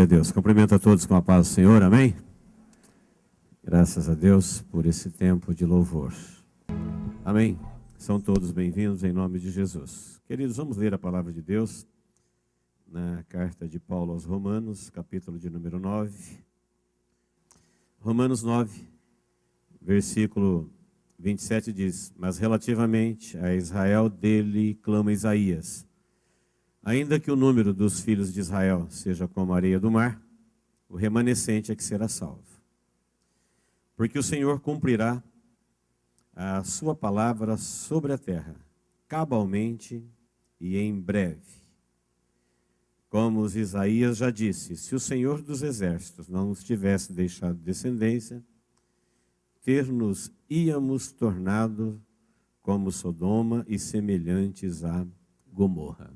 a Deus. Cumprimento a todos com a paz do Senhor, amém? Graças a Deus por esse tempo de louvor. Amém? São todos bem-vindos em nome de Jesus. Queridos, vamos ler a palavra de Deus na carta de Paulo aos Romanos, capítulo de número 9. Romanos 9, versículo 27 diz: Mas relativamente a Israel, dele clama Isaías: Ainda que o número dos filhos de Israel seja como a areia do mar, o remanescente é que será salvo. Porque o Senhor cumprirá a sua palavra sobre a terra, cabalmente e em breve. Como os Isaías já disse, se o Senhor dos exércitos não nos tivesse deixado descendência, ter-nos-íamos tornado como Sodoma e semelhantes a Gomorra.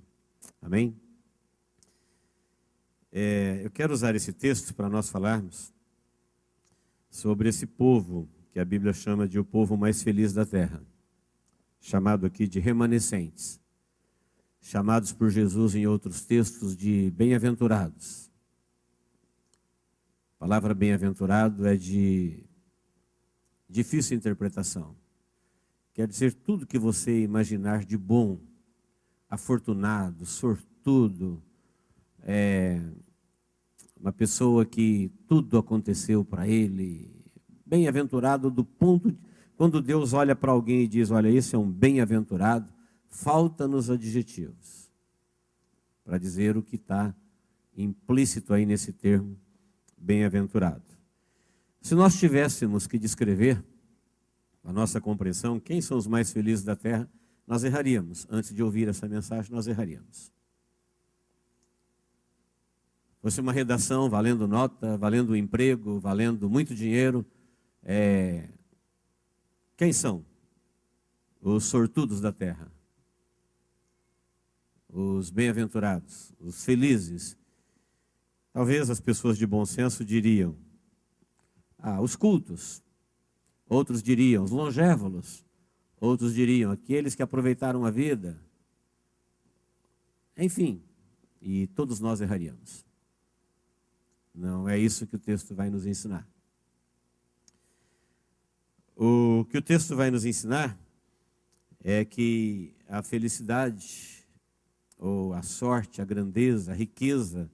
Amém? Eu quero usar esse texto para nós falarmos sobre esse povo que a Bíblia chama de o povo mais feliz da terra, chamado aqui de remanescentes, chamados por Jesus em outros textos de bem-aventurados. A palavra bem-aventurado é de difícil interpretação. Quer dizer tudo que você imaginar de bom, afortunado, sortudo, uma pessoa que tudo aconteceu para ele, bem-aventurado do ponto de, quando Deus olha para alguém e diz, olha, esse é um bem-aventurado, falta-nos adjetivos para dizer o que está implícito aí nesse termo, bem-aventurado. Se nós tivéssemos que descrever a nossa compreensão, quem são os mais felizes da terra, nós erraríamos. Antes de ouvir essa mensagem, nós erraríamos. Fosse uma redação valendo nota, valendo emprego, valendo muito dinheiro. Quem são os sortudos da terra? Os bem-aventurados, os felizes. Talvez as pessoas de bom senso diriam, os cultos. Outros diriam, os longévolos. Outros diriam, aqueles que aproveitaram a vida. Enfim, e todos nós erraríamos. Não é isso que o texto vai nos ensinar. O que o texto vai nos ensinar é que a felicidade, ou a sorte, a grandeza, a riqueza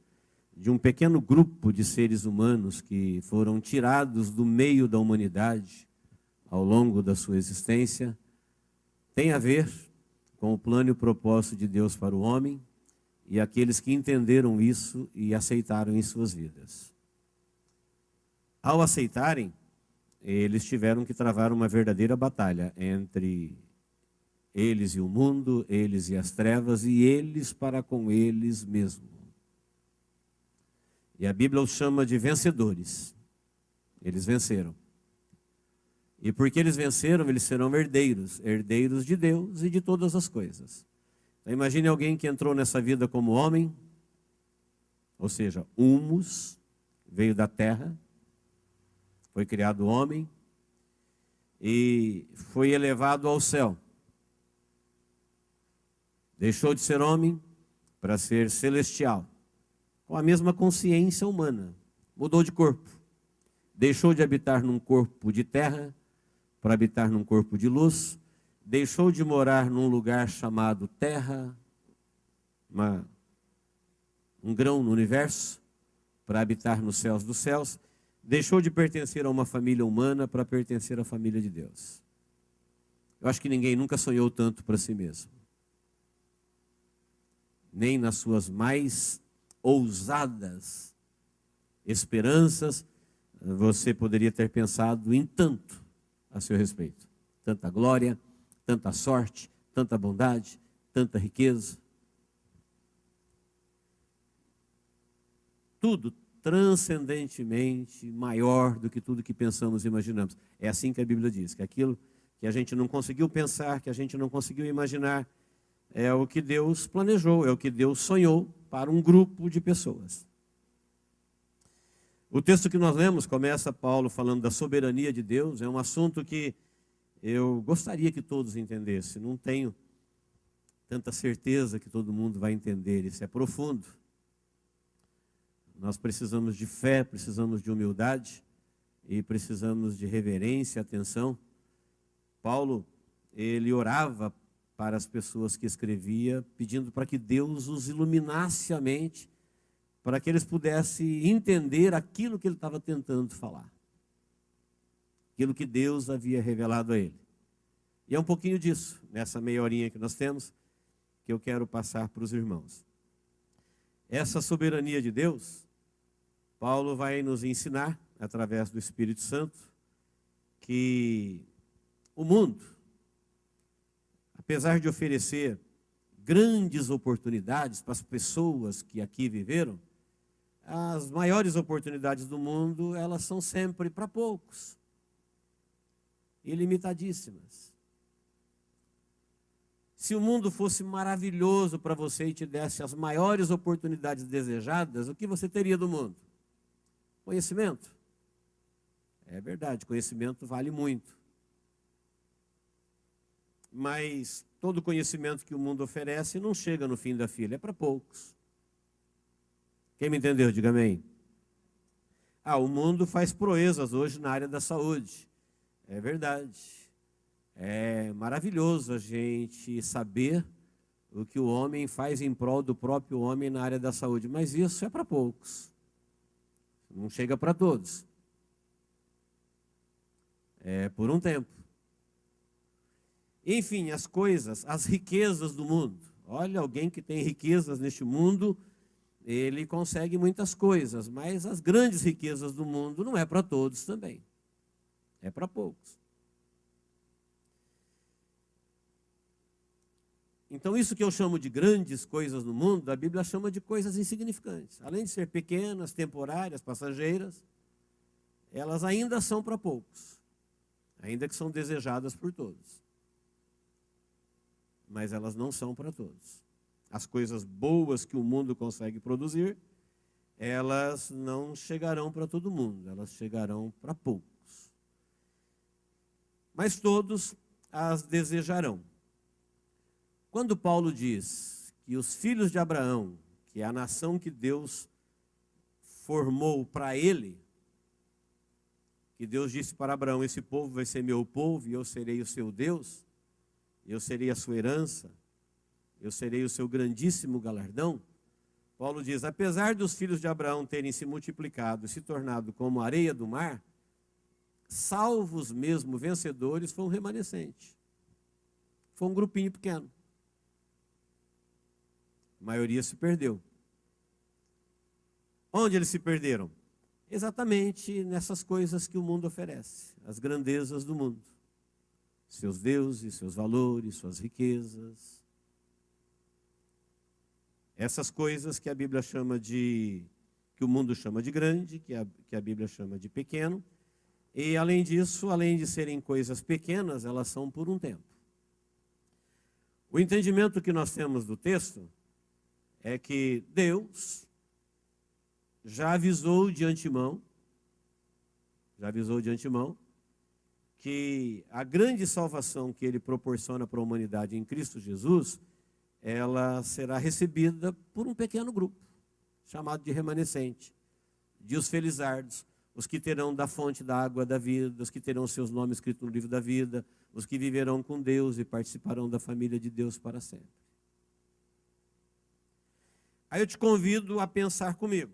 de um pequeno grupo de seres humanos que foram tirados do meio da humanidade ao longo da sua existência, tem a ver com o plano e o propósito de Deus para o homem e aqueles que entenderam isso e aceitaram em suas vidas. Ao aceitarem, eles tiveram que travar uma verdadeira batalha entre eles e o mundo, eles e as trevas, e eles para com eles mesmos. E a Bíblia os chama de vencedores. Eles venceram. E porque eles venceram, eles serão herdeiros, herdeiros de Deus e de todas as coisas. Então, imagine alguém que entrou nessa vida como homem, ou seja, humus, veio da terra, foi criado homem e foi elevado ao céu. Deixou de ser homem para ser celestial, com a mesma consciência humana, mudou de corpo. Deixou de habitar num corpo de terra para habitar num corpo de luz, deixou de morar num lugar chamado terra, um grão no universo, para habitar nos céus dos céus, deixou de pertencer a uma família humana para pertencer à família de Deus. Eu acho que ninguém nunca sonhou tanto para si mesmo. Nem nas suas mais ousadas esperanças, você poderia ter pensado em tanto a seu respeito. Tanta glória, tanta sorte, tanta bondade, tanta riqueza. Tudo transcendentemente maior do que tudo que pensamos e imaginamos. É assim que a Bíblia diz, que aquilo que a gente não conseguiu pensar, que a gente não conseguiu imaginar, é o que Deus planejou, é o que Deus sonhou para um grupo de pessoas. O texto que nós lemos começa Paulo falando da soberania de Deus, é um assunto que eu gostaria que todos entendessem, não tenho tanta certeza que todo mundo vai entender, isso é profundo. Nós precisamos de fé, precisamos de humildade e precisamos de reverência e atenção. Paulo, ele orava para as pessoas que escrevia, pedindo para que Deus os iluminasse a mente, para que eles pudessem entender aquilo que ele estava tentando falar, aquilo que Deus havia revelado a ele. E é um pouquinho disso, nessa meia horinha que nós temos, que eu quero passar para os irmãos. Essa soberania de Deus, Paulo vai nos ensinar, através do Espírito Santo, que o mundo, apesar de oferecer grandes oportunidades para as pessoas que aqui viveram, as maiores oportunidades do mundo, elas são sempre para poucos, ilimitadíssimas. Se o mundo fosse maravilhoso para você e te desse as maiores oportunidades desejadas, o que você teria do mundo? Conhecimento. É verdade, conhecimento vale muito. Mas todo conhecimento que o mundo oferece não chega no fim da fila, é para poucos. Quem me entendeu, diga amém. O mundo faz proezas hoje na área da saúde. É verdade. É maravilhoso a gente saber o que o homem faz em prol do próprio homem na área da saúde, mas isso é para poucos. Não chega para todos. É por um tempo. Enfim, as coisas, as riquezas do mundo. Olha, alguém que tem riquezas neste mundo, ele consegue muitas coisas, mas as grandes riquezas do mundo não é para todos também. É para poucos. Então, isso que eu chamo de grandes coisas no mundo, a Bíblia chama de coisas insignificantes. Além de ser pequenas, temporárias, passageiras, elas ainda são para poucos, ainda que são desejadas por todos. Mas elas não são para todos. As coisas boas que o mundo consegue produzir, elas não chegarão para todo mundo, elas chegarão para poucos. Mas todos as desejarão. Quando Paulo diz que os filhos de Abraão, que é a nação que Deus formou para ele, que Deus disse para Abraão, esse povo vai ser meu povo e eu serei o seu Deus, eu serei a sua herança, eu serei o seu grandíssimo galardão. Paulo diz, apesar dos filhos de Abraão terem se multiplicado e se tornado como a areia do mar, salvos mesmo vencedores, foi um remanescente. Foi um grupinho pequeno. A maioria se perdeu. Onde eles se perderam? Exatamente nessas coisas que o mundo oferece, as grandezas do mundo. Seus deuses, seus valores, suas riquezas. Essas coisas que a Bíblia chama de, que o mundo chama de grande, que a Bíblia chama de pequeno. E além disso, além de serem coisas pequenas, elas são por um tempo. O entendimento que nós temos do texto é que Deus já avisou de antemão que a grande salvação que Ele proporciona para a humanidade em Cristo Jesus, ela será recebida por um pequeno grupo, chamado de remanescente, de os felizardos, os que terão da fonte da água da vida, os que terão seus nomes escritos no livro da vida, os que viverão com Deus e participarão da família de Deus para sempre. Aí eu te convido a pensar comigo.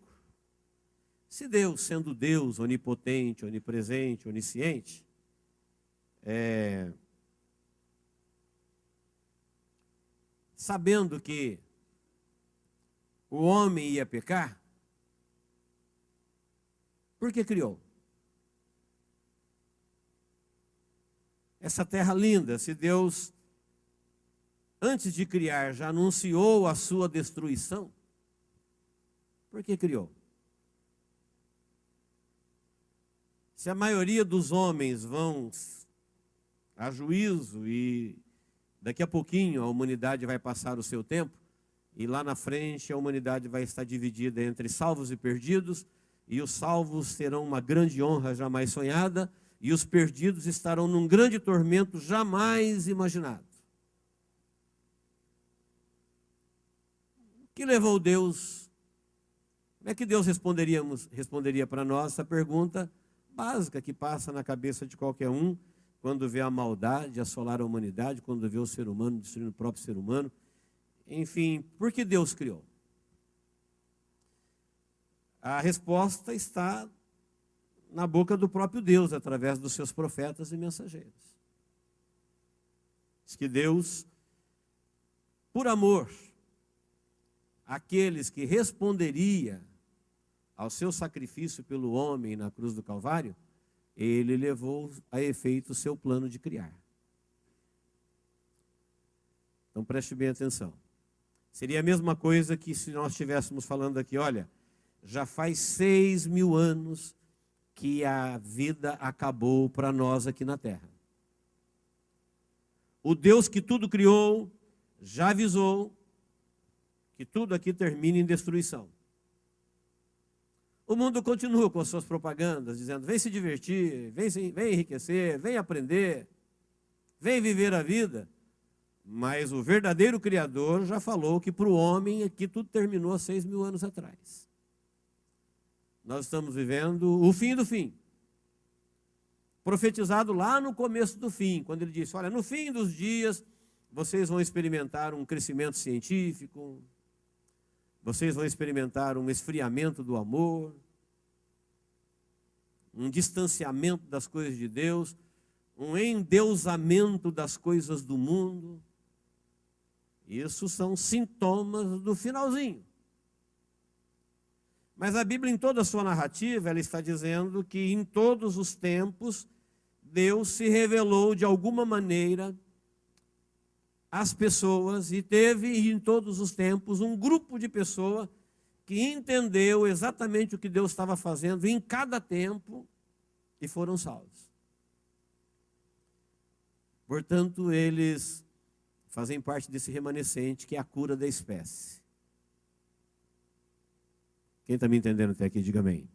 Se Deus, sendo Deus onipotente, onipresente, onisciente, sabendo que o homem ia pecar, por que criou? Essa terra linda, se Deus, antes de criar, já anunciou a sua destruição, por que criou? Se a maioria dos homens vão a juízo e daqui a pouquinho a humanidade vai passar o seu tempo, e lá na frente a humanidade vai estar dividida entre salvos e perdidos, e os salvos terão uma grande honra jamais sonhada, e os perdidos estarão num grande tormento jamais imaginado. O que levou Deus Como é que Deus responderia para nós essa pergunta básica que passa na cabeça de qualquer um quando vê a maldade assolar a humanidade, quando vê o ser humano destruindo o próprio ser humano? Enfim, por que Deus criou? A resposta está na boca do próprio Deus, através dos seus profetas e mensageiros. Diz que Deus, por amor àqueles que responderia ao seu sacrifício pelo homem na cruz do Calvário, ele levou a efeito o seu plano de criar. Então preste bem atenção. Seria a mesma coisa que se nós estivéssemos falando aqui, olha, já faz 6.000 anos que a vida acabou para nós aqui na Terra. O Deus que tudo criou já avisou que tudo aqui termina em destruição. O mundo continua com as suas propagandas, dizendo, vem se divertir, vem enriquecer, vem aprender, vem viver a vida. Mas o verdadeiro Criador já falou que para o homem aqui tudo terminou há 6.000 anos atrás. Nós estamos vivendo o fim do fim. Profetizado lá no começo do fim, quando ele disse, olha, no fim dos dias, vocês vão experimentar um crescimento científico, vocês vão experimentar um esfriamento do amor, um distanciamento das coisas de Deus, um endeusamento das coisas do mundo. Isso são sintomas do finalzinho. Mas a Bíblia, em toda a sua narrativa, ela está dizendo que em todos os tempos, Deus se revelou de alguma maneira às pessoas e teve em todos os tempos um grupo de pessoas que entendeu exatamente o que Deus estava fazendo em cada tempo e foram salvos. Portanto, eles fazem parte desse remanescente que é a cura da espécie. Quem está me entendendo até aqui, diga amém.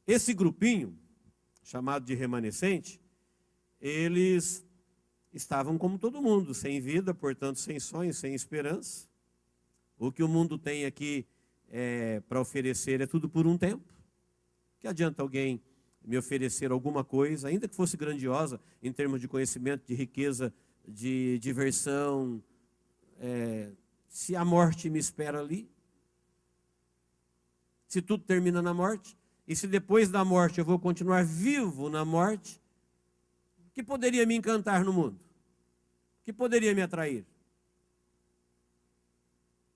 Esse grupinho, chamado de remanescente, eles estavam como todo mundo, sem vida, portanto, sem sonhos, sem esperança. O que o mundo tem aqui para oferecer é tudo por um tempo. Que adianta alguém me oferecer alguma coisa, ainda que fosse grandiosa, em termos de conhecimento, de riqueza, de diversão, se a morte me espera ali? Se tudo termina na morte? E se depois da morte eu vou continuar vivo na morte, o que poderia me encantar no mundo? O que poderia me atrair?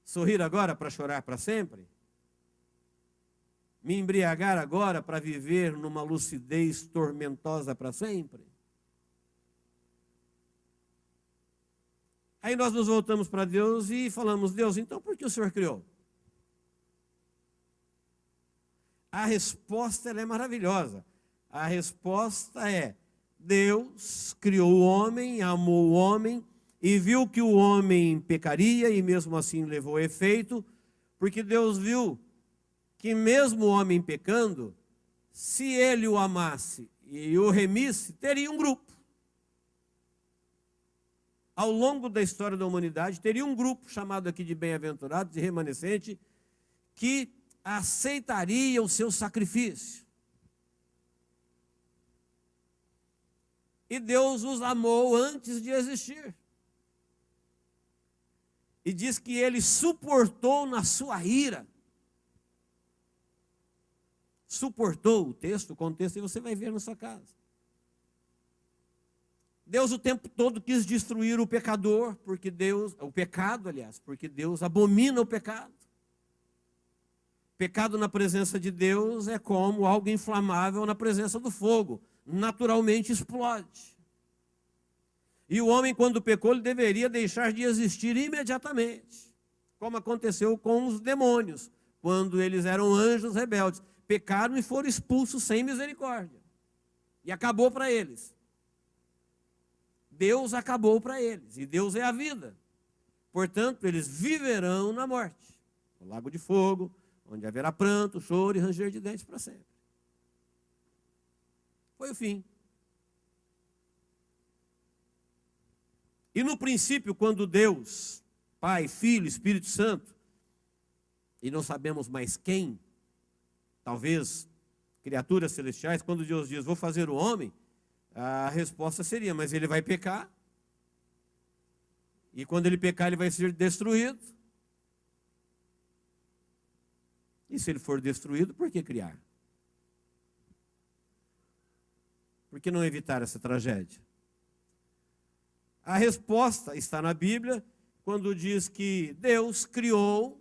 Sorrir agora para chorar para sempre? Me embriagar agora para viver numa lucidez tormentosa para sempre? Aí nós nos voltamos para Deus e falamos, Deus, então por que o Senhor criou? A resposta ela é maravilhosa. A resposta é, Deus criou o homem, amou o homem e viu que o homem pecaria e mesmo assim levou a efeito, porque Deus viu que mesmo o homem pecando, se ele o amasse e o remisse, teria um grupo. Ao longo da história da humanidade, teria um grupo chamado aqui de bem-aventurados, de remanescente, que aceitaria o seu sacrifício. E Deus os amou antes de existir. E diz que ele suportou na sua ira. Suportou o contexto, e você vai ver na sua casa. Deus o tempo todo quis destruir o pecador, porque porque Deus abomina o pecado. Pecado na presença de Deus é como algo inflamável na presença do fogo. Naturalmente explode. E o homem, quando pecou, ele deveria deixar de existir imediatamente. Como aconteceu com os demônios, quando eles eram anjos rebeldes. Pecaram e foram expulsos sem misericórdia. E acabou para eles. Deus acabou para eles. E Deus é a vida. Portanto, eles viverão na morte. No lago de fogo, onde haverá pranto, choro e ranger de dentes para sempre. Foi o fim. E no princípio, quando Deus Pai, Filho, Espírito Santo, e não sabemos mais quem, talvez criaturas celestiais, quando Deus diz, vou fazer o homem, a resposta seria, mas ele vai pecar, e quando ele pecar, ele vai ser destruído. E se ele for destruído, por que criar? Por que não evitar essa tragédia? A resposta está na Bíblia, quando diz que Deus criou,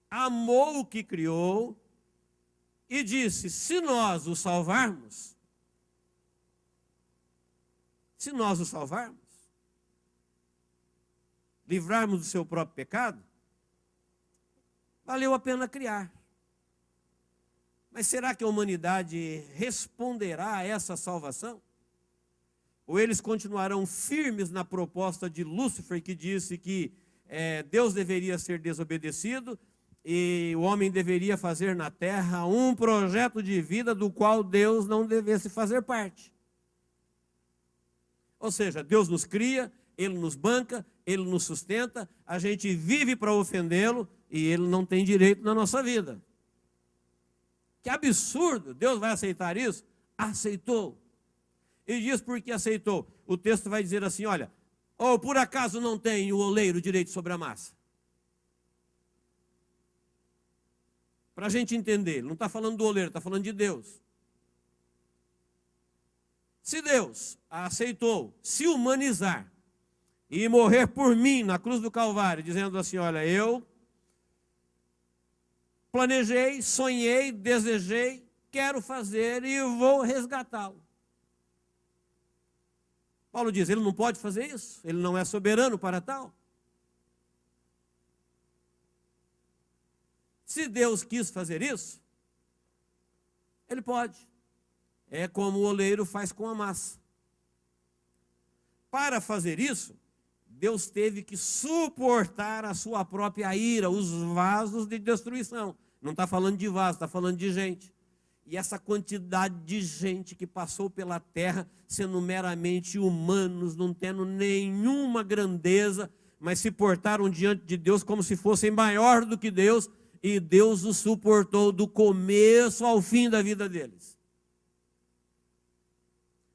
amou o que criou, e disse, se nós o salvarmos, livrarmos do seu próprio pecado, valeu a pena criar. Mas será que a humanidade responderá a essa salvação? Ou eles continuarão firmes na proposta de Lúcifer, que disse que Deus deveria ser desobedecido e o homem deveria fazer na terra um projeto de vida do qual Deus não devesse fazer parte? Ou seja, Deus nos cria, Ele nos banca, Ele nos sustenta, a gente vive para ofendê-lo e Ele não tem direito na nossa vida. Que absurdo! Deus vai aceitar isso? Aceitou. E diz por que aceitou. O texto vai dizer assim, olha, ou por acaso não tem o oleiro direito sobre a massa? Para a gente entender, ele não está falando do oleiro, está falando de Deus. Se Deus aceitou se humanizar e morrer por mim na cruz do Calvário, dizendo assim, olha, eu planejei, sonhei, desejei, quero fazer e vou resgatá-lo. Paulo diz, ele não pode fazer isso, ele não é soberano para tal. Se Deus quis fazer isso, ele pode. É como o oleiro faz com a massa. Para fazer isso, Deus teve que suportar a sua própria ira, os vasos de destruição. Não está falando de vaso, está falando de gente. E essa quantidade de gente que passou pela terra, sendo meramente humanos, não tendo nenhuma grandeza, mas se portaram diante de Deus como se fossem maior do que Deus, e Deus os suportou do começo ao fim da vida deles.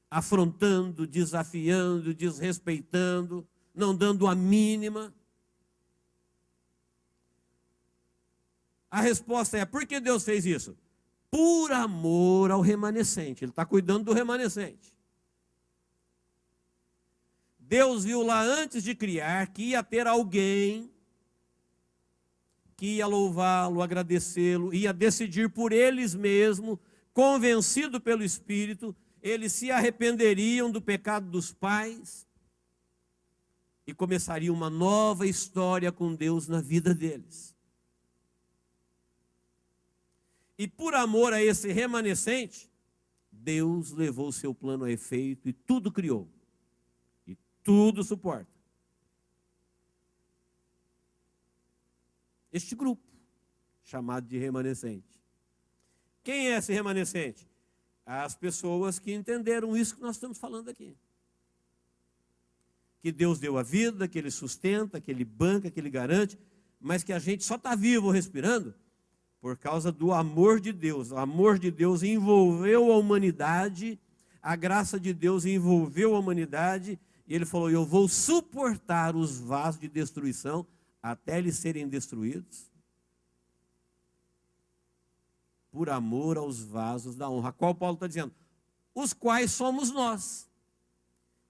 Afrontando, desafiando, desrespeitando, não dando a mínima. A resposta é, por que Deus fez isso? Por amor ao remanescente. Ele está cuidando do remanescente. Deus viu lá antes de criar que ia ter alguém que ia louvá-lo, agradecê-lo, ia decidir por eles mesmos, convencido pelo Espírito, eles se arrependeriam do pecado dos pais e começaria uma nova história com Deus na vida deles. E por amor a esse remanescente, Deus levou o seu plano a efeito e tudo criou. E tudo suporta. Este grupo, chamado de remanescente. Quem é esse remanescente? As pessoas que entenderam isso que nós estamos falando aqui. Que Deus deu a vida, que Ele sustenta, que Ele banca, que Ele garante, mas que a gente só está vivo respirando por causa do amor de Deus. O amor de Deus envolveu a humanidade, a graça de Deus envolveu a humanidade, e Ele falou, eu vou suportar os vasos de destruição até eles serem destruídos, por amor aos vasos da honra. Qual Paulo está dizendo? Os quais somos nós,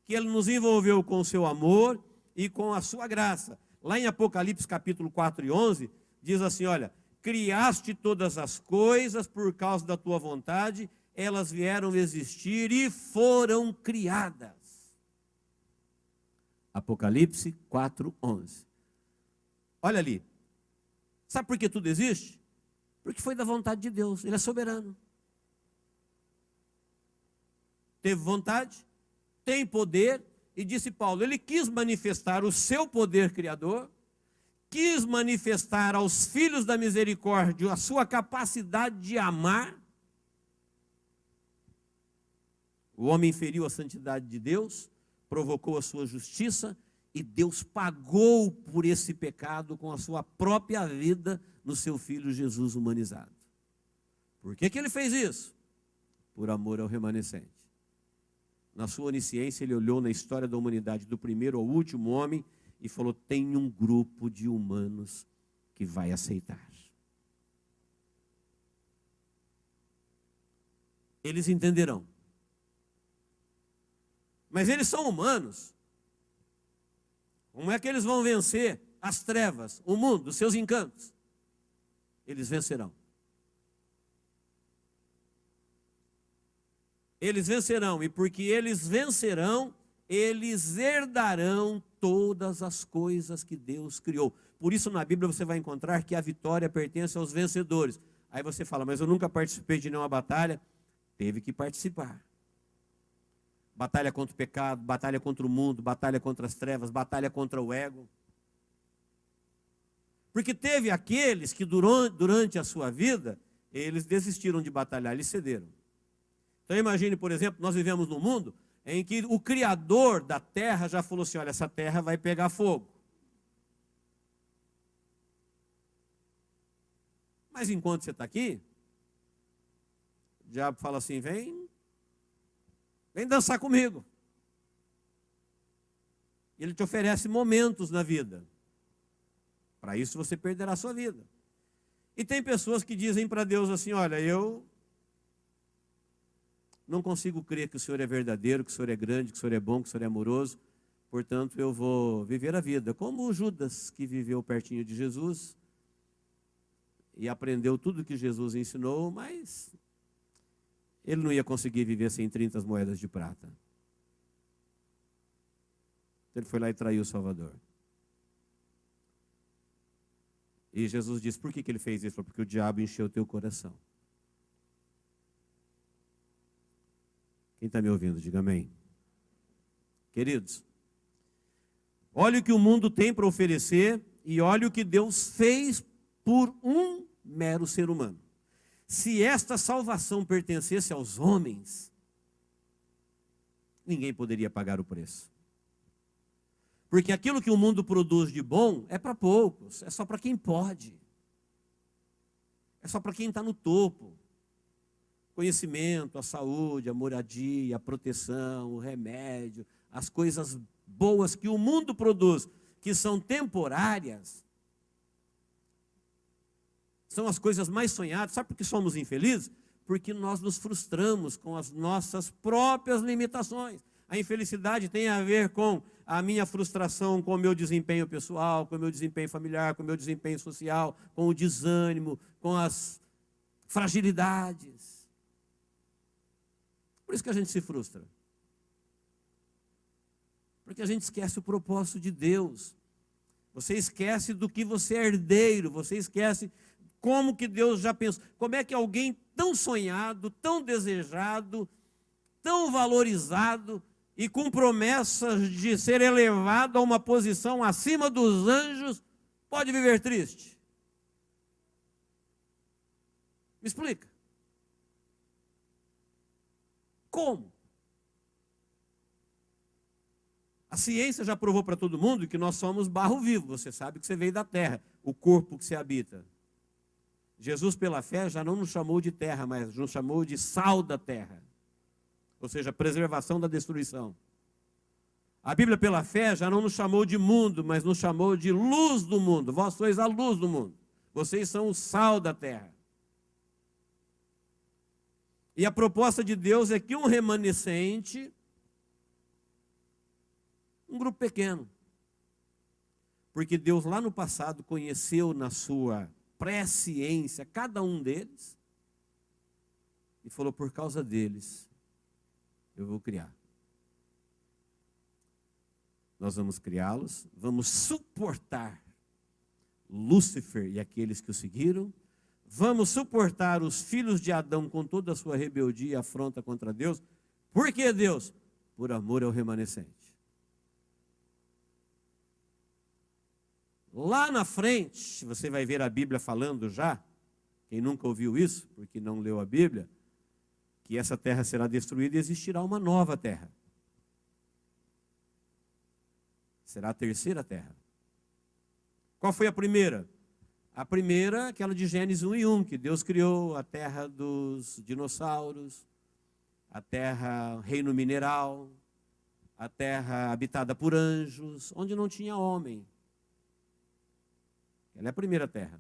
que Ele nos envolveu com o seu amor e com a sua graça. Lá em Apocalipse capítulo 4 e 11, diz assim, olha, criaste todas as coisas por causa da tua vontade, elas vieram existir e foram criadas. Apocalipse 4, 11. Olha ali, sabe por que tudo existe? Porque foi da vontade de Deus, Ele é soberano. Teve vontade, tem poder, e disse Paulo, Ele quis manifestar o seu poder criador, quis manifestar aos filhos da misericórdia a sua capacidade de amar. O homem feriu a santidade de Deus, provocou a sua justiça, E Deus pagou por esse pecado com a sua própria vida no seu Filho Jesus humanizado. Por que ele fez isso? Por amor ao remanescente. Na sua onisciência, ele olhou na história da humanidade, do primeiro ao último homem, e falou: tem um grupo de humanos que vai aceitar. Eles entenderão. Mas eles são humanos. Como é que eles vão vencer as trevas, o mundo, os seus encantos? Eles vencerão. Eles vencerão, e porque eles vencerão, eles herdarão todas as coisas que Deus criou. Por isso, na Bíblia, você vai encontrar que a vitória pertence aos vencedores. Aí você fala: mas eu nunca participei de nenhuma batalha. Teve que participar. Batalha contra o pecado, batalha contra o mundo, batalha contra as trevas, batalha contra o ego. Porque teve aqueles que durante a sua vida, eles desistiram de batalhar, eles cederam. Então imagine, por exemplo, nós vivemos num mundo em que o Criador da terra já falou assim: olha, essa terra vai pegar fogo. Mas enquanto você está aqui, o diabo fala assim: vem dançar comigo. Ele te oferece momentos na vida. Para isso você perderá a sua vida. E tem pessoas que dizem para Deus assim: olha, eu não consigo crer que o Senhor é verdadeiro, que o Senhor é grande, que o Senhor é bom, que o Senhor é amoroso, portanto eu vou viver a vida. Como o Judas, que viveu pertinho de Jesus e aprendeu tudo que Jesus ensinou, mas ele não ia conseguir viver sem 30 moedas de prata. Ele foi lá e traiu o Salvador. E Jesus disse: por que ele fez isso? Porque o diabo encheu o teu coração. Quem está me ouvindo, diga amém. Queridos, olha o que o mundo tem para oferecer e olha o que Deus fez por um mero ser humano. Se esta salvação pertencesse aos homens, ninguém poderia pagar o preço. Porque aquilo que o mundo produz de bom é para poucos, é só para quem pode. É só para quem está no topo. Conhecimento, a saúde, a moradia, a proteção, o remédio, as coisas boas que o mundo produz, que são temporárias, são as coisas mais sonhadas. Sabe por que somos infelizes? Porque nós nos frustramos com as nossas próprias limitações. A infelicidade tem a ver com a minha frustração com o meu desempenho pessoal, com o meu desempenho familiar, com o meu desempenho social, com o desânimo, com as fragilidades. Por isso que a gente se frustra. Porque a gente esquece o propósito de Deus. Você esquece do que você é herdeiro, você esquece como que Deus já pensou. Como é que alguém tão sonhado, tão desejado, tão valorizado e com promessas de ser elevado a uma posição acima dos anjos, pode viver triste? Me explica. Como? A ciência já provou para todo mundo que nós somos barro vivo. Você sabe que você veio da terra, o corpo que você habita. Jesus, pela fé, já não nos chamou de terra, mas nos chamou de sal da terra. Ou seja, preservação da destruição. A Bíblia, pela fé, já não nos chamou de mundo, mas nos chamou de luz do mundo. Vós sois a luz do mundo. Vocês são o sal da terra. E a proposta de Deus é que um remanescente, um grupo pequeno, porque Deus lá no passado conheceu na sua presciência cada um deles e falou: por causa deles eu vou criar. Nós vamos criá-los, vamos suportar Lúcifer e aqueles que o seguiram, vamos suportar os filhos de Adão com toda a sua rebeldia e afronta contra Deus. Por que Deus? Por amor ao remanescente. Lá na frente, você vai ver a Bíblia falando já, quem nunca ouviu isso, porque não leu a Bíblia, que essa terra será destruída e existirá uma nova terra. Será a terceira terra. Qual foi a primeira? A primeira, aquela de Gênesis 1:1, que Deus criou a terra dos dinossauros, a terra reino mineral, a terra habitada por anjos, onde não tinha homem. Ela é a primeira terra.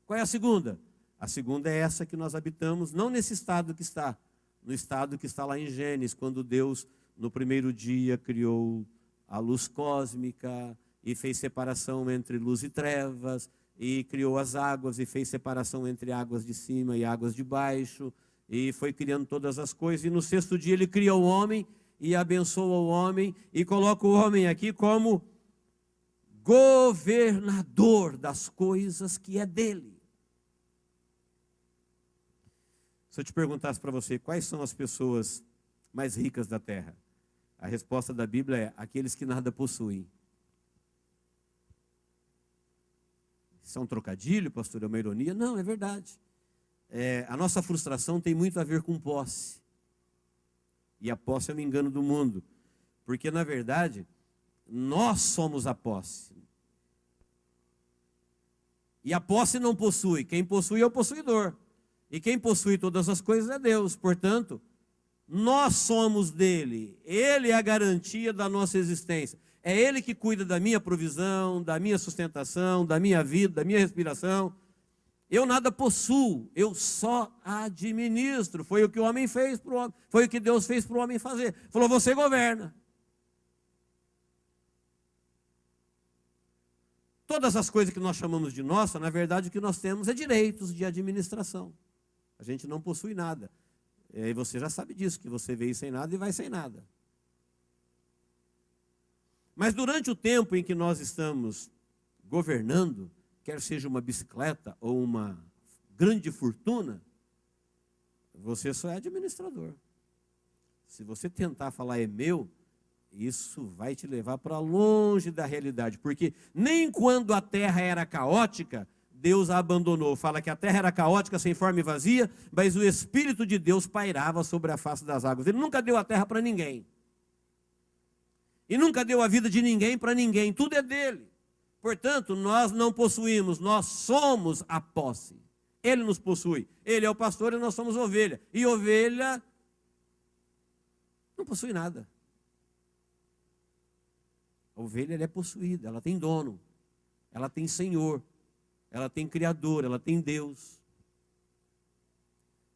Qual é a segunda? A segunda é essa que nós habitamos, não nesse estado que está, no estado que está lá em Gênesis, quando Deus, no primeiro dia, criou a luz cósmica e fez separação entre luz e trevas, e criou as águas e fez separação entre águas de cima e águas de baixo, e foi criando todas as coisas, e no sexto dia ele cria o homem e abençoa o homem, e coloca o homem aqui como governador das coisas que é dele. Se eu te perguntasse para você, quais são as pessoas mais ricas da terra? A resposta da Bíblia é, aqueles que nada possuem. Isso é um trocadilho, pastor? É uma ironia? Não, é verdade. A nossa frustração tem muito a ver com posse. E a posse é um engano do mundo. Porque, na verdade, nós somos a posse. E a posse não possui. Quem possui é o possuidor. E quem possui todas as coisas é Deus. Portanto, nós somos dele. Ele é a garantia da nossa existência. É ele que cuida da minha provisão, da minha sustentação, da minha vida, da minha respiração. Eu nada possuo, eu só administro. Foi o que o homem fez para o homem. Foi o que Deus fez para o homem fazer. Falou, você governa. Todas as coisas que nós chamamos de nossa, na verdade o que nós temos é direitos de administração. A gente não possui nada. E você já sabe disso, que você veio sem nada e vai sem nada. Mas durante o tempo em que nós estamos governando, quer seja uma bicicleta ou uma grande fortuna, você só é administrador. Se você tentar falar é meu, isso vai te levar para longe da realidade. Porque nem quando a terra era caótica, Deus a abandonou. Fala que a terra era caótica, sem forma e vazia, mas o Espírito de Deus pairava sobre a face das águas. Ele nunca deu a terra para ninguém. E nunca deu a vida de ninguém para ninguém. Tudo é dele. Portanto, nós não possuímos, nós somos a posse. Ele nos possui. Ele é o pastor e nós somos ovelha. E ovelha não possui nada. A ovelha ela é possuída, ela tem dono, ela tem senhor, ela tem criador, ela tem Deus.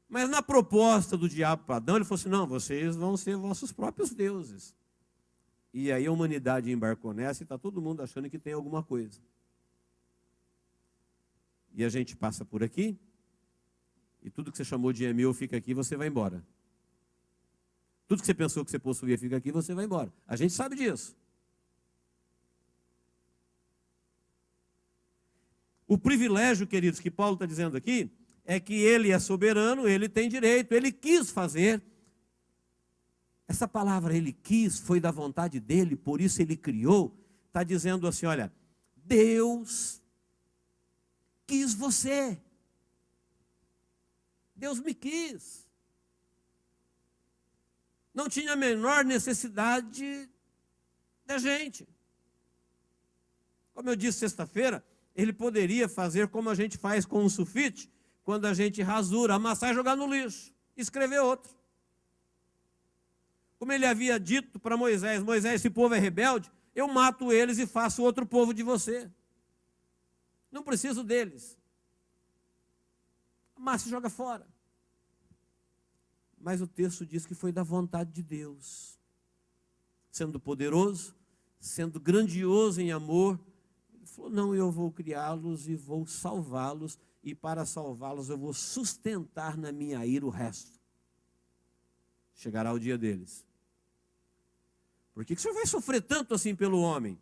Mas na proposta do diabo para Adão, ele falou assim, não, vocês vão ser vossos próprios deuses. E aí a humanidade embarcou nessa e está todo mundo achando que tem alguma coisa. E a gente passa por aqui, e tudo que você chamou de é meu fica aqui, você vai embora. Tudo que você pensou que você possuía fica aqui, você vai embora. A gente sabe disso. O privilégio, queridos, que Paulo está dizendo aqui, é que ele é soberano, ele tem direito, ele quis fazer. Essa palavra ele quis, foi da vontade dele, por isso ele criou. Está dizendo assim, olha, Deus quis você. Deus me quis. Não tinha a menor necessidade da gente. Como eu disse sexta-feira, ele poderia fazer como a gente faz com um sulfite, quando a gente rasura, amassar e jogar no lixo, e escrever outro. Como ele havia dito para Moisés, Moisés, esse povo é rebelde, eu mato eles e faço outro povo de você. Não preciso deles. Amassa e joga fora. Mas o texto diz que foi da vontade de Deus. Sendo poderoso, sendo grandioso em amor, ele falou, não, eu vou criá-los e vou salvá-los, e para salvá-los eu vou sustentar na minha ira o resto. Chegará o dia deles. Por que o senhor vai sofrer tanto assim pelo homem?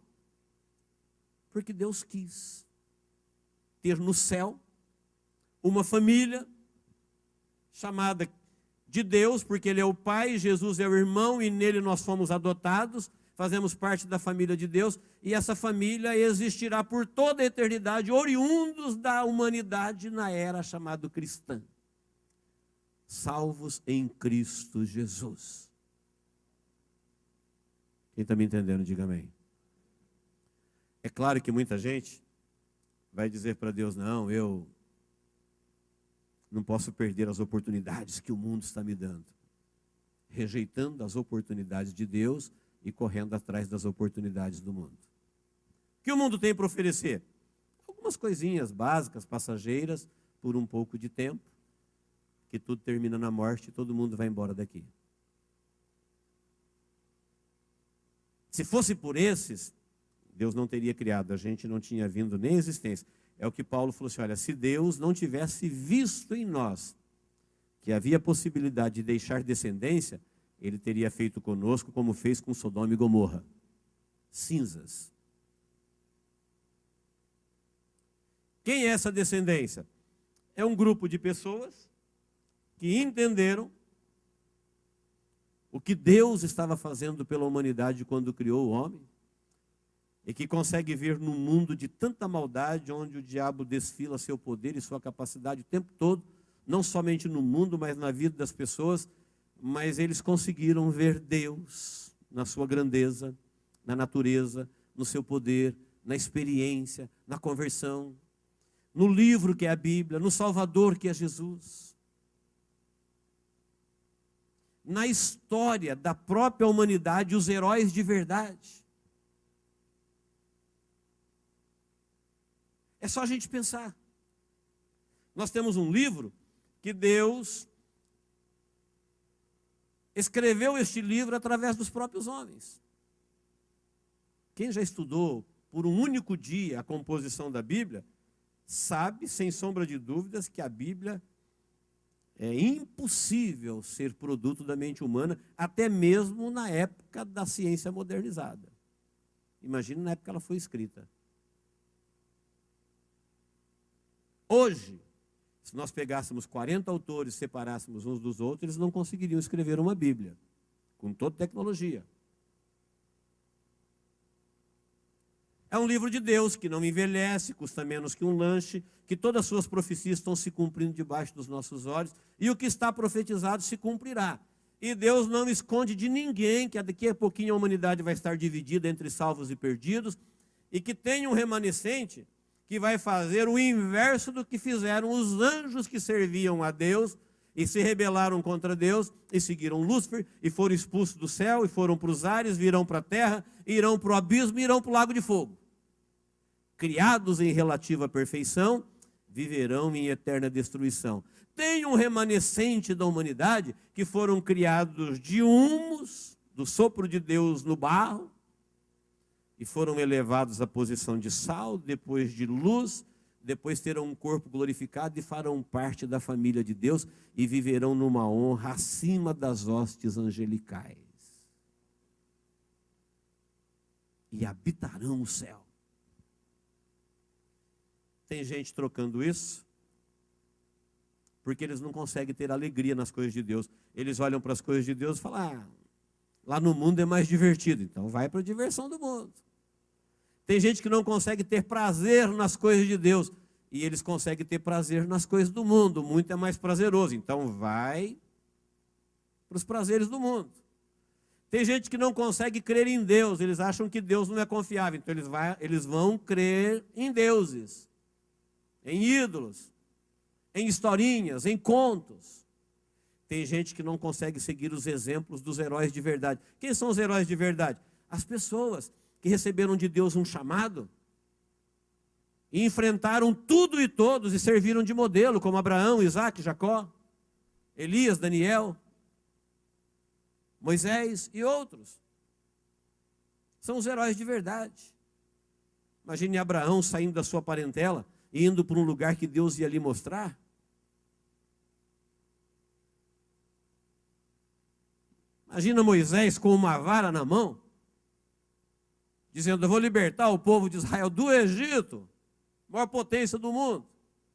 Porque Deus quis ter no céu uma família chamada de Deus, porque Ele é o Pai, Jesus é o irmão e nele nós fomos adotados, fazemos parte da família de Deus, e essa família existirá por toda a eternidade, oriundos da humanidade na era chamada cristã. Salvos em Cristo Jesus. Quem está me entendendo, diga amém. É claro que muita gente vai dizer para Deus: não, eu não posso perder as oportunidades que o mundo está me dando. Rejeitando as oportunidades de Deus e correndo atrás das oportunidades do mundo. O que o mundo tem para oferecer? Algumas coisinhas básicas, passageiras, por um pouco de tempo, que tudo termina na morte e todo mundo vai embora daqui. Se fosse por esses, Deus não teria criado, a gente não tinha vindo nem à existência. É o que Paulo falou assim: olha, se Deus não tivesse visto em nós que havia possibilidade de deixar descendência, ele teria feito conosco como fez com Sodoma e Gomorra. Cinzas. Quem é essa descendência? É um grupo de pessoas que entenderam o que Deus estava fazendo pela humanidade quando criou o homem, e que consegue ver num mundo de tanta maldade, onde o diabo desfila seu poder e sua capacidade o tempo todo, não somente no mundo, mas na vida das pessoas, mas eles conseguiram ver Deus na sua grandeza, na natureza, no seu poder, na experiência, na conversão, no livro que é a Bíblia, no Salvador que é Jesus, na história da própria humanidade, os heróis de verdade. É só a gente pensar. Nós temos um livro que Deus escreveu este livro através dos próprios homens. Quem já estudou por um único dia a composição da Bíblia, sabe, sem sombra de dúvidas, que a Bíblia é impossível ser produto da mente humana, até mesmo na época da ciência modernizada. Imagina na época que ela foi escrita. Hoje, se nós pegássemos 40 autores e separássemos uns dos outros, eles não conseguiriam escrever uma Bíblia, com toda tecnologia. É um livro de Deus que não envelhece, custa menos que um lanche, que todas as suas profecias estão se cumprindo debaixo dos nossos olhos, e o que está profetizado se cumprirá. E Deus não esconde de ninguém que daqui a pouquinho a humanidade vai estar dividida entre salvos e perdidos, e que tem um remanescente que vai fazer o inverso do que fizeram os anjos que serviam a Deus e se rebelaram contra Deus e seguiram Lúcifer e foram expulsos do céu e foram para os ares, virão para a terra, irão para o abismo e irão para o lago de fogo. Criados em relativa perfeição, viverão em eterna destruição. Tem um remanescente da humanidade que foram criados de humus, do sopro de Deus no barro, e foram elevados à posição de sal, depois de luz, depois terão um corpo glorificado e farão parte da família de Deus e viverão numa honra acima das hostes angelicais. E habitarão o céu. Tem gente trocando isso, porque eles não conseguem ter alegria nas coisas de Deus. Eles olham para as coisas de Deus e falam: lá no mundo é mais divertido, então vai para a diversão do mundo. Tem gente que não consegue ter prazer nas coisas de Deus, e eles conseguem ter prazer nas coisas do mundo, muito é mais prazeroso, então vai para os prazeres do mundo. Tem gente que não consegue crer em Deus, eles acham que Deus não é confiável, então eles vão crer em deuses, em ídolos, em historinhas, em contos. Tem gente que não consegue seguir os exemplos dos heróis de verdade. Quem são os heróis de verdade? As pessoas que receberam de Deus um chamado e enfrentaram tudo e todos e serviram de modelo, como Abraão, Isaac, Jacó, Elias, Daniel, Moisés e outros. São os heróis de verdade. Imagine Abraão saindo da sua parentela e indo para um lugar que Deus ia lhe mostrar. Imagina Moisés com uma vara na mão, dizendo: eu vou libertar o povo de Israel do Egito, maior potência do mundo.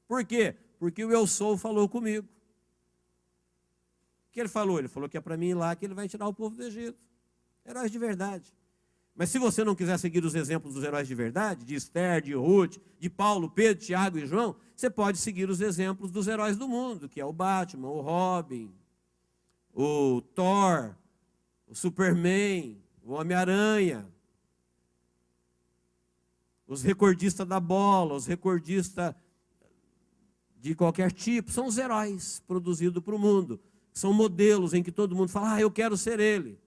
Por quê? Porque o Eu Sou falou comigo. O que ele falou? Ele falou que é para mim ir lá que ele vai tirar o povo do Egito. Heróis de verdade. Mas se você não quiser seguir os exemplos dos heróis de verdade, de Esther, de Ruth, de Paulo, Pedro, Tiago e João, você pode seguir os exemplos dos heróis do mundo, que é o Batman, o Robin, o Thor, o Superman, o Homem-Aranha, os recordistas da bola, os recordistas de qualquer tipo, são os heróis produzidos para o mundo. São modelos em que todo mundo fala, eu quero ser ele.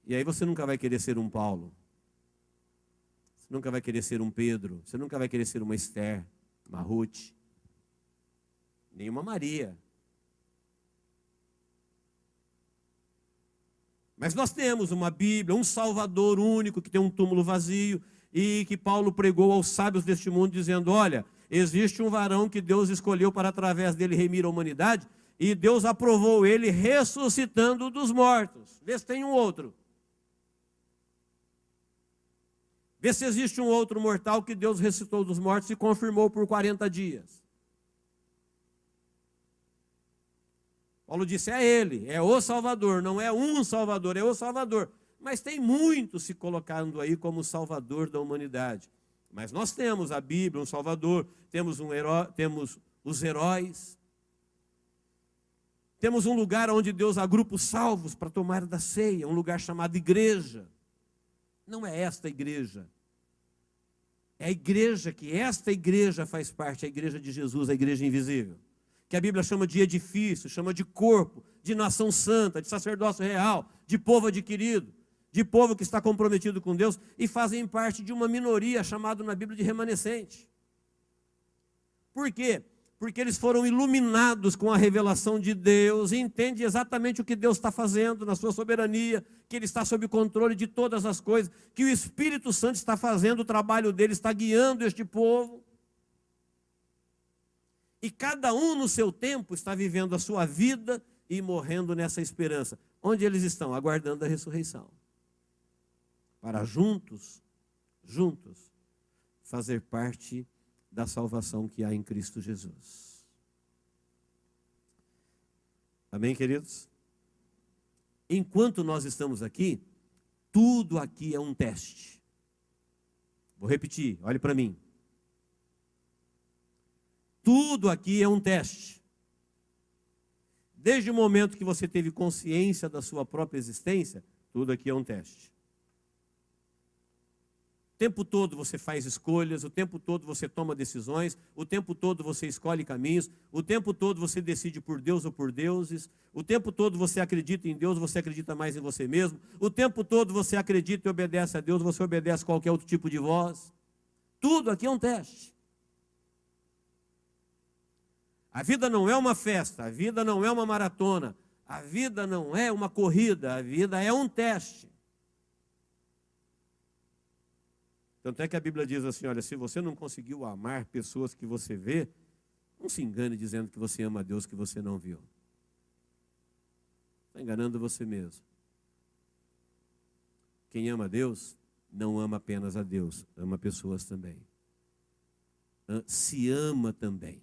E aí você nunca vai querer ser um Paulo. Você nunca vai querer ser um Pedro. Você nunca vai querer ser uma Esther, uma Ruth, nem uma Maria. Mas nós temos uma Bíblia, um Salvador único que tem um túmulo vazio e que Paulo pregou aos sábios deste mundo dizendo, olha, existe um varão que Deus escolheu para através dele remir a humanidade e Deus aprovou ele ressuscitando dos mortos. Vê se tem um outro. Vê se existe um outro mortal que Deus ressuscitou dos mortos e confirmou por 40 dias. Paulo disse, é ele, é o Salvador, não é um Salvador, é o Salvador. Mas tem muitos se colocando aí como Salvador da humanidade. Mas nós temos a Bíblia, um Salvador, temos os heróis. Temos um lugar onde Deus agrupa os salvos para tomar da ceia, um lugar chamado igreja. Não é esta igreja. É a igreja que esta igreja faz parte, a igreja de Jesus, a igreja invisível. Que a Bíblia chama de edifício, chama de corpo, de nação santa, de sacerdócio real, de povo adquirido, de povo que está comprometido com Deus e fazem parte de uma minoria chamada na Bíblia de remanescente. Por quê? Porque eles foram iluminados com a revelação de Deus e entendem exatamente o que Deus está fazendo na sua soberania, que Ele está sob controle de todas as coisas, que o Espírito Santo está fazendo o trabalho dele, está guiando este povo. E cada um no seu tempo está vivendo a sua vida e morrendo nessa esperança. Onde eles estão? Aguardando a ressurreição. Para juntos, fazer parte da salvação que há em Cristo Jesus. Amém, queridos? Enquanto nós estamos aqui, tudo aqui é um teste. Vou repetir, olhe para mim. Tudo aqui é um teste. Desde o momento que você teve consciência da sua própria existência, tudo aqui é um teste. O tempo todo você faz escolhas, o tempo todo você toma decisões, o tempo todo você escolhe caminhos, o tempo todo você decide por Deus ou por deuses, o tempo todo você acredita em Deus, você acredita mais em você mesmo, o tempo todo você acredita e obedece a Deus, você obedece a qualquer outro tipo de voz. Tudo aqui é um teste. A vida não é uma festa, a vida não é uma maratona, a vida não é uma corrida, a vida é um teste. Tanto é que a Bíblia diz assim, olha, se você não conseguiu amar pessoas que você vê, não se engane dizendo que você ama a Deus que você não viu. Está enganando você mesmo. Quem ama a Deus, não ama apenas a Deus, ama pessoas também. Se ama também.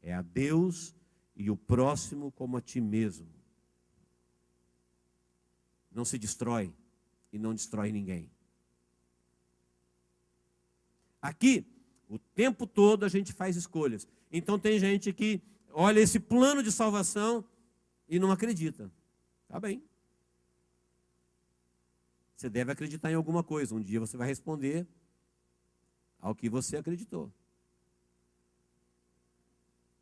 É a Deus e o próximo como a ti mesmo. Não se destrói e não destrói ninguém. Aqui, o tempo todo a gente faz escolhas. Então tem gente que olha esse plano de salvação e não acredita. Tá bem. Você deve acreditar em alguma coisa. Um dia você vai responder ao que você acreditou.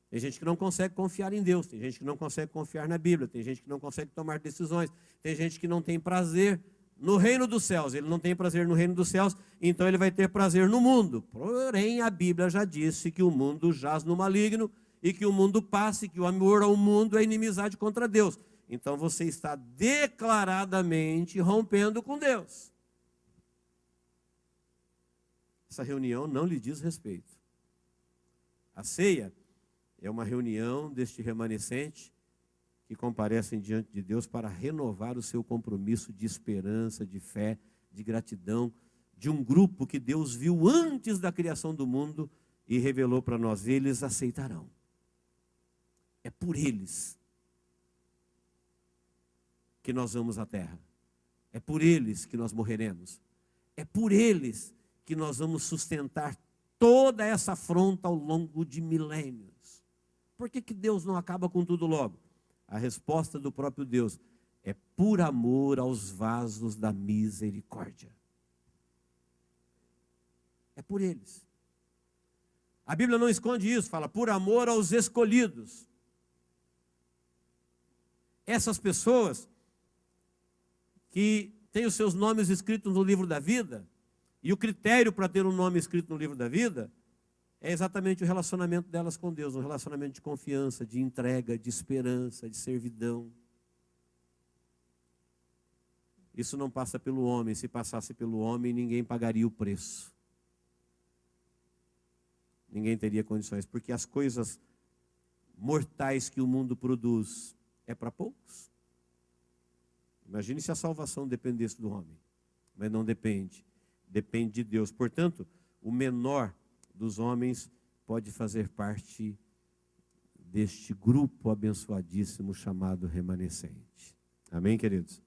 Tem gente que não consegue confiar em Deus, tem gente que não consegue confiar na Bíblia, tem gente que não consegue tomar decisões, tem gente que não tem prazer no reino dos céus. Ele não tem prazer no reino dos céus, então ele vai ter prazer no mundo. Porém, a Bíblia já disse que o mundo jaz no maligno e que o mundo passa e que o amor ao mundo é inimizade contra Deus. Então você está declaradamente rompendo com Deus. Essa reunião não lhe diz respeito. A ceia é uma reunião deste remanescente que comparecem diante de Deus para renovar o seu compromisso de esperança, de fé, de gratidão, de um grupo que Deus viu antes da criação do mundo e revelou para nós, eles aceitarão. É por eles que nós vamos à terra. É por eles que nós morreremos. É por eles que nós vamos sustentar toda essa afronta ao longo de milênios. Por que Deus não acaba com tudo logo? A resposta do próprio Deus é por amor aos vasos da misericórdia. É por eles. A Bíblia não esconde isso, fala por amor aos escolhidos. Essas pessoas que têm os seus nomes escritos no livro da vida, e o critério para ter um nome escrito no livro da vida é exatamente o relacionamento delas com Deus, um relacionamento de confiança, de entrega, de esperança, de servidão. Isso não passa pelo homem. Se passasse pelo homem, ninguém pagaria o preço. Ninguém teria condições, porque as coisas mortais que o mundo produz é para poucos. Imagine se a salvação dependesse do homem, mas não depende. Depende de Deus. Portanto, o menor dos homens pode fazer parte deste grupo abençoadíssimo chamado remanescente. Amém, queridos?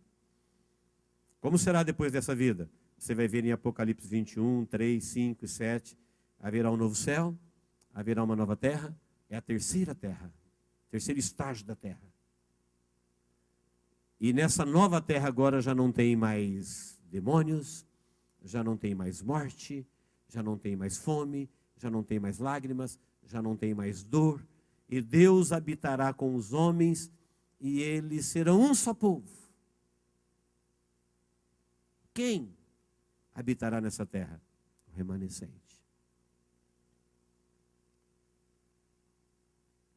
Como será depois dessa vida? Você vai ver em Apocalipse 21, 3, 5 e 7. Haverá um novo céu, haverá uma nova terra. É a terceira terra, terceiro estágio da terra. E nessa nova terra agora já não tem mais demônios, já não tem mais morte, já não tem mais fome, já não tem mais lágrimas, já não tem mais dor. E Deus habitará com os homens e eles serão um só povo. Quem habitará nessa terra? O remanescente.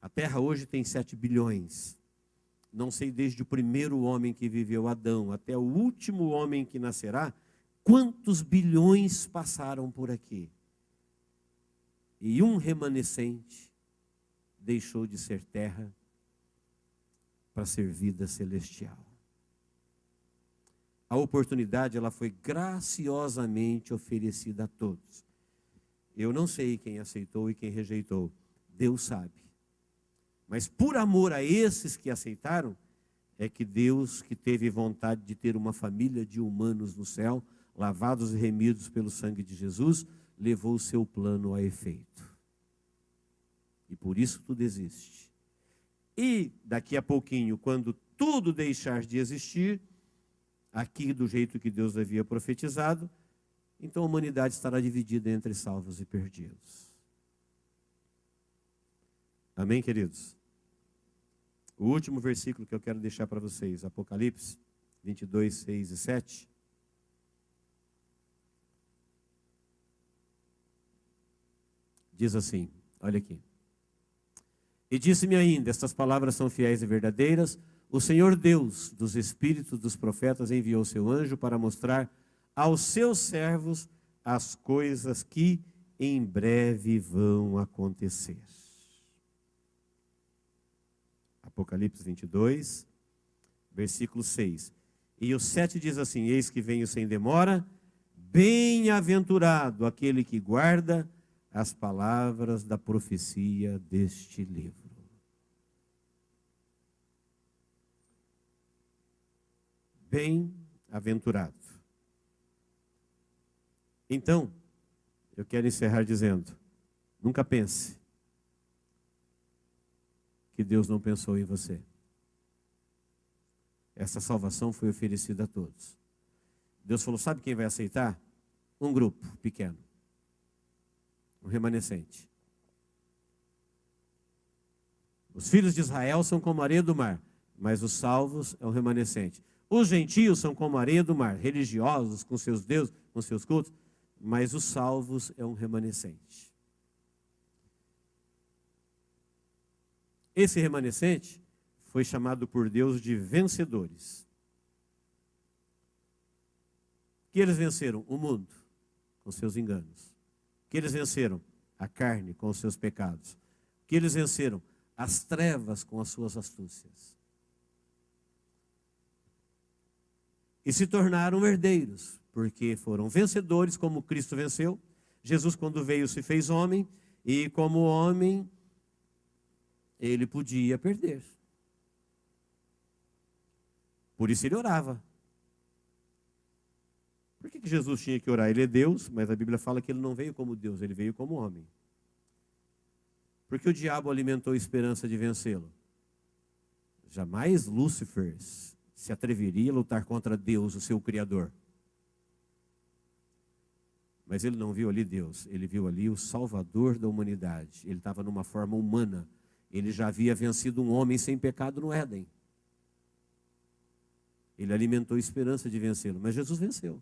A terra hoje tem 7 bilhões. Não sei desde o primeiro homem que viveu, Adão, até o último homem que nascerá, quantos bilhões passaram por aqui. E um remanescente deixou de ser terra para ser vida celestial. A oportunidade ela foi graciosamente oferecida a todos. Eu não sei quem aceitou e quem rejeitou. Deus sabe. Mas por amor a esses que aceitaram, é que Deus, que teve vontade de ter uma família de humanos no céu, lavados e remidos pelo sangue de Jesus, levou o seu plano a efeito. E por isso tudo existe. E daqui a pouquinho, quando tudo deixar de existir, aqui do jeito que Deus havia profetizado, então a humanidade estará dividida entre salvos e perdidos. Amém, queridos? O último versículo que eu quero deixar para vocês, Apocalipse 22, 6 e 7. Diz assim, olha aqui. E disse-me ainda, estas palavras são fiéis e verdadeiras, o Senhor Deus dos espíritos dos profetas enviou seu anjo para mostrar aos seus servos as coisas que em breve vão acontecer. Apocalipse 22, versículo 6. E o 7 diz assim, eis que venho sem demora, bem-aventurado aquele que guarda as palavras da profecia deste livro. Bem-aventurado. Então, eu quero encerrar dizendo, nunca pense que Deus não pensou em você. Essa salvação foi oferecida a todos. Deus falou, sabe quem vai aceitar? Um grupo pequeno. Um remanescente. Os filhos de Israel são como a areia do mar, mas os salvos é um remanescente. Os gentios são como a areia do mar, religiosos com seus deuses, com seus cultos, mas os salvos é um remanescente. Esse remanescente foi chamado por Deus de vencedores. Que eles venceram o mundo com seus enganos. Que eles venceram a carne com os seus pecados. Que eles venceram as trevas com as suas astúcias. E se tornaram herdeiros, porque foram vencedores como Cristo venceu. Jesus, quando veio, se fez homem, e como homem, ele podia perder. Por isso ele orava. Por que Jesus tinha que orar? Ele é Deus, mas a Bíblia fala que ele não veio como Deus, ele veio como homem. Porque o diabo alimentou a esperança de vencê-lo. Jamais Lúcifer se atreveria a lutar contra Deus, o seu Criador. Mas ele não viu ali Deus, ele viu ali o Salvador da humanidade. Ele estava numa forma humana. Ele já havia vencido um homem sem pecado no Éden. Ele alimentou a esperança de vencê-lo, mas Jesus venceu.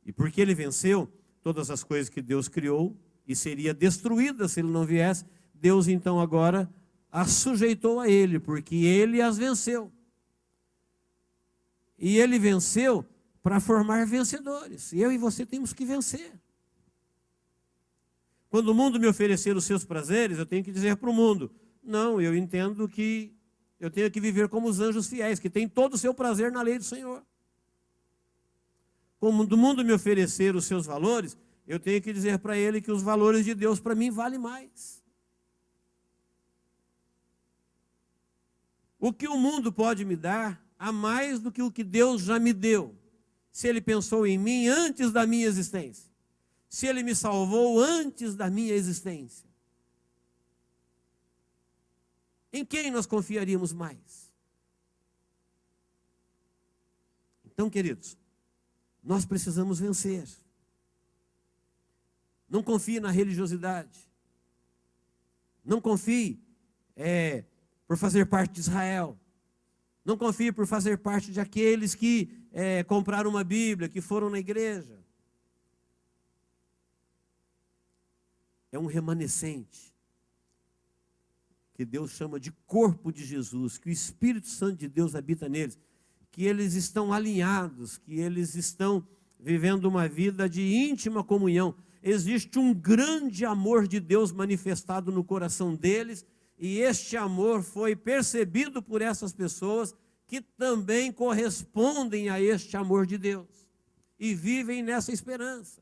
E porque ele venceu, todas as coisas que Deus criou e seria destruída se ele não viesse, Deus então agora as sujeitou a ele, porque ele as venceu. E ele venceu para formar vencedores. E eu e você temos que vencer. Quando o mundo me oferecer os seus prazeres, eu tenho que dizer para o mundo: não, eu entendo que eu tenho que viver como os anjos fiéis, que tem todo o seu prazer na lei do Senhor. Quando o mundo me oferecer os seus valores, eu tenho que dizer para ele que os valores de Deus para mim valem mais. O que o mundo pode me dar, há mais do que o que Deus já me deu. Se ele pensou em mim antes da minha existência. Se ele me salvou antes da minha existência. Em quem nós confiaríamos mais? Então, queridos, nós precisamos vencer. Não confie na religiosidade. Não confie por fazer parte de Israel. Não confie por fazer parte de aqueles que compraram uma Bíblia, que foram na igreja. É um remanescente que Deus chama de corpo de Jesus, que o Espírito Santo de Deus habita neles, que eles estão alinhados, que eles estão vivendo uma vida de íntima comunhão. Existe um grande amor de Deus manifestado no coração deles, e este amor foi percebido por essas pessoas que também correspondem a este amor de Deus e vivem nessa esperança,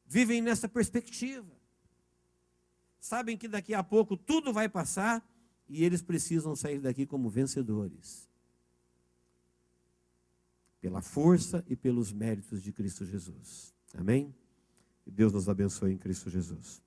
vivem nessa perspectiva. Sabem que daqui a pouco tudo vai passar e eles precisam sair daqui como vencedores, pela força e pelos méritos de Cristo Jesus. Amém? Que Deus nos abençoe em Cristo Jesus.